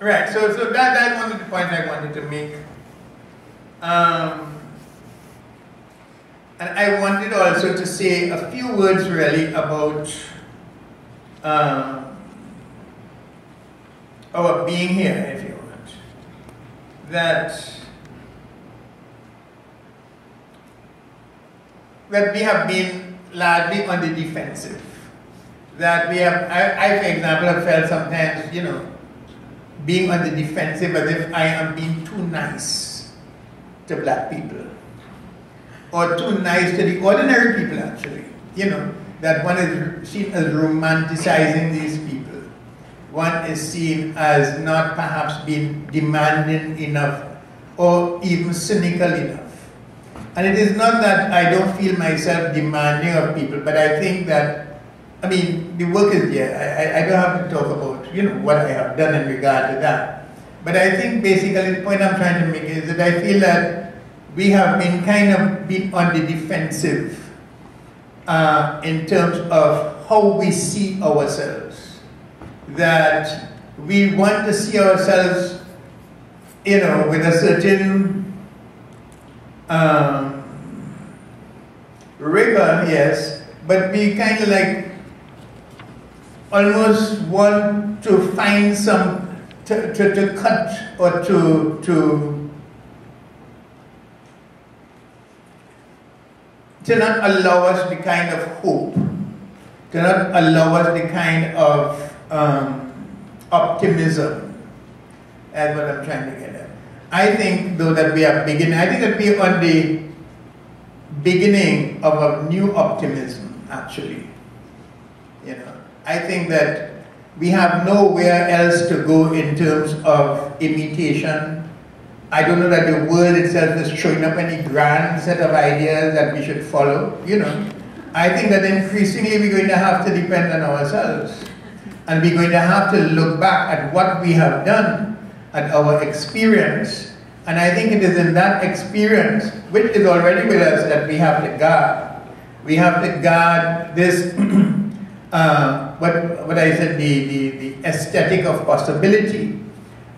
Right, so that's one of the points I wanted to make. And I wanted also to say a few words really about our being here, if you want. That we have been largely on the defensive. That we have, I for example, have felt sometimes, you know, being on the defensive as if I am being too nice to black people. Or too nice to the ordinary people, actually. You know, that one is seen as romanticizing these people. One is seen as not perhaps being demanding enough or even cynical enough. And it is not that I don't feel myself demanding of people, but I think that, I mean, the work is there. I don't have to talk about, you know, what I have done in regard to that. But I think basically the point I'm trying to make is that I feel that we have been kind of been on the defensive in terms of how we see ourselves. That we want to see ourselves, you know, with a certain rigor, yes, but we kind of like almost want to find some, to cut or to not allow us the kind of hope, to not allow us the kind of optimism. That's what I'm trying to get at. I think, though, that we are beginning, I think that we are on the beginning of a new optimism, actually. You know, I think that we have nowhere else to go in terms of imitation. I don't know that the world itself is showing up any grand set of ideas that we should follow, you know. I think that increasingly we're going to have to depend on ourselves. And we're going to have to look back at what we have done, at our experience. And I think it is in that experience, which is already with us, that we have to guard. We have to guard this, what I said, the aesthetic of possibility.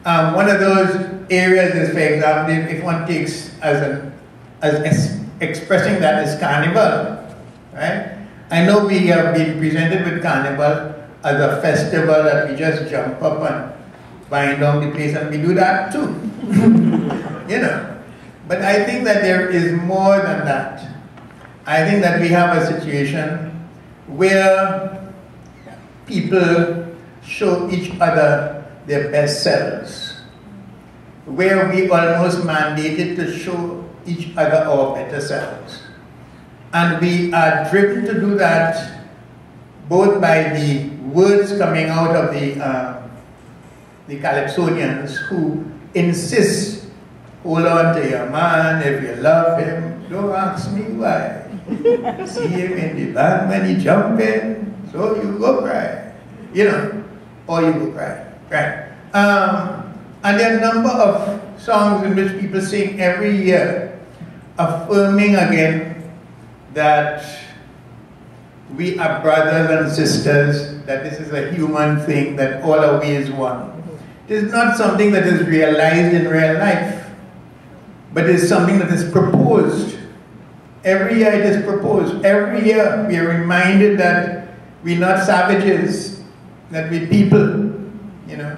One of those areas is, for example, if one takes as expressing that as carnival, right? I know we have been presented with carnival as a festival that we just jump up and wind down the place, and we do that too, you know. But I think that there is more than that. I think that we have a situation where people show each other their best selves, where we almost mandated to show each other our better selves. And we are driven to do that both by the words coming out of the Calypsonians, who insist, hold on to your man, if you love him, don't ask me why. See him in the band when he jump in, so you go cry, you know, or you go cry. Right. And there are a number of songs in which people sing every year, affirming again that we are brothers and sisters, that this is a human thing, that all are we is one. It is not something that is realized in real life, but it is something that is proposed. Every year it is proposed. Every year we are reminded that we're not savages, that we're people. You know,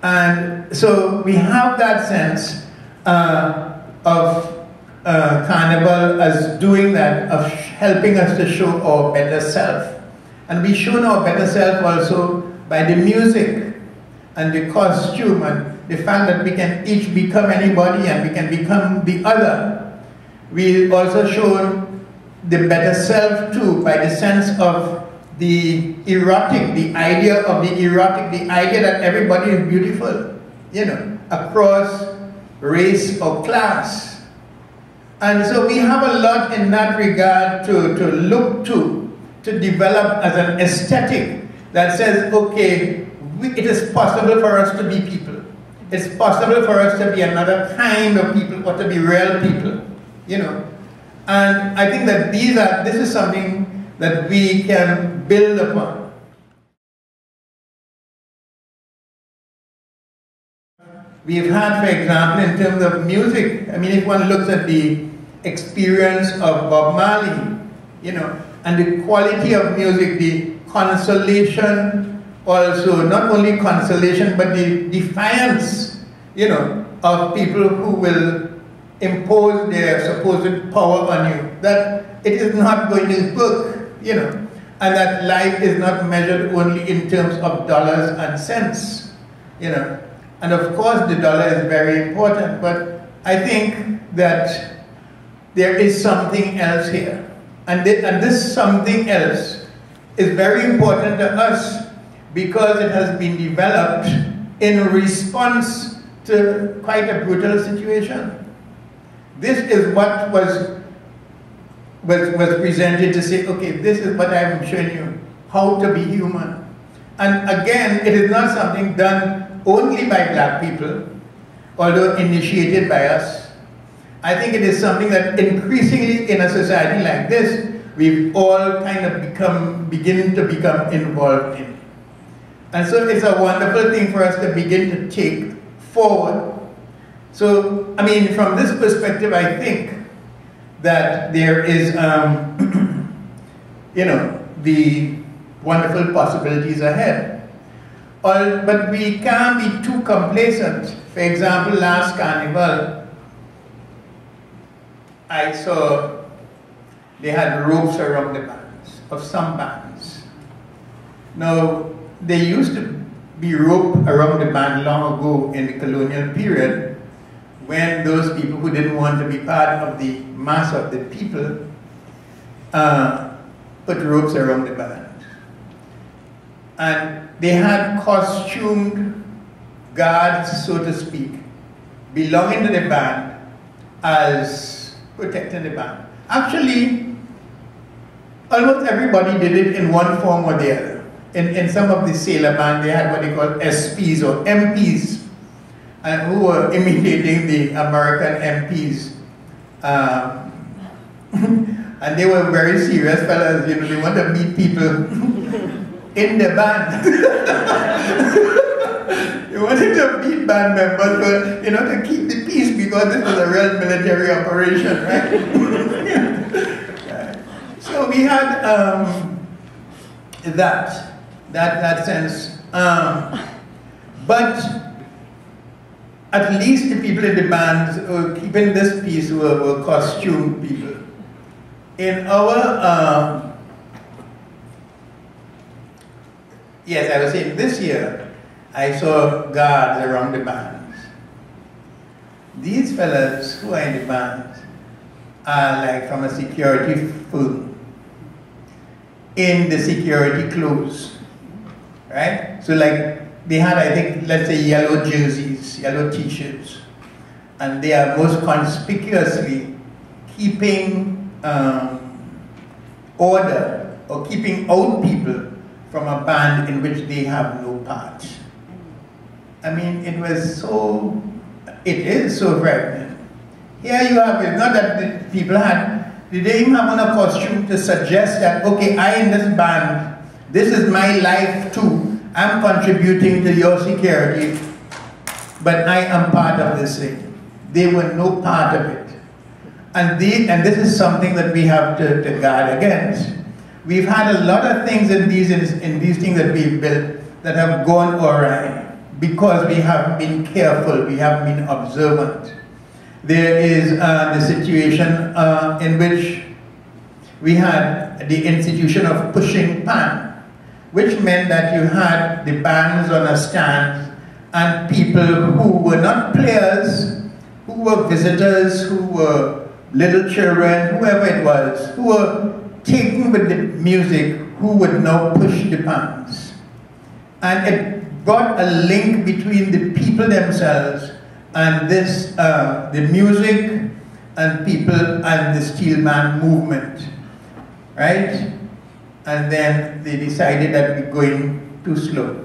and so we have that sense of carnival as doing that, of helping us to show our better self. And we show our better self also by the music and the costume and the fact that we can each become anybody and we can become the other. We also show the better self too by the sense of the erotic, the idea of the erotic, the idea that everybody is beautiful, you know, across race or class. And so we have a lot in that regard to look to develop as an aesthetic that says, okay, it is possible for us to be people. It's possible for us to be another kind of people or to be real people, you know. And I think that this is something that we can build upon. We've had, for example, in terms of music, I mean, if one looks at the experience of Bob Marley, you know, and the quality of music, the consolation also, not only consolation, but the defiance, you know, of people who will impose their supposed power on you, that it is not going to work, you know, and that life is not measured only in terms of dollars and cents, you know. And of course the dollar is very important, but I think that there is something else here. And this something else is very important to us because it has been developed in response to quite a brutal situation. This is what was presented to say, okay, this is what I'm showing you, how to be human. And again, it is not something done only by black people, although initiated by us. I think it is something that increasingly in a society like this, we've all kind of begin to become involved in. And so it's a wonderful thing for us to begin to take forward. So, I mean, from this perspective, I think that there is, you know, the wonderful possibilities ahead. But we can't be too complacent. For example, last Carnival, I saw they had ropes around the bands, of some bands. Now, there used to be rope around the band long ago in the colonial period, when those people who didn't want to be part of the mass of the people put ropes around the band. And they had costumed guards, so to speak, belonging to the band as protecting the band. Actually, almost everybody did it in one form or the other. In some of the sailor band, they had what they call SPs or MPs, and who were imitating the American MPs. And they were very serious fellas, you know, they want to meet people in the band. They wanted to meet band members, but, you know, to keep the peace because this was a real military operation, right? So we had that sense. But at least the people in the band keeping this peace were costumed people. In our, yes, I was saying this year, I saw guards around the bands. These fellas who are in the band are like from a security firm in the security clothes, right? So like they had, I think, let's say yellow jerseys, yellow t-shirts, and they are most conspicuously keeping order or keeping out people from a band in which they have no part. I mean, it is so frightening. Here you have it, not that the people did they even have on a costume to suggest that, okay, I in this band, this is my life too, I'm contributing to your security, but I am part of this thing. They were no part of it. And this is something that we have to guard against. We've had a lot of things in these things that we've built that have gone awry because we haven't been careful, we haven't been observant. There is the situation in which we had the institution of pushing pan, which meant that you had the bands on a stand and people who were not players, who were visitors, who were little children, whoever it was, who were taken with the music, who would now push the pans. And it brought a link between the people themselves and this, the music and people and the steelman movement, right? And then they decided that we're going too slow.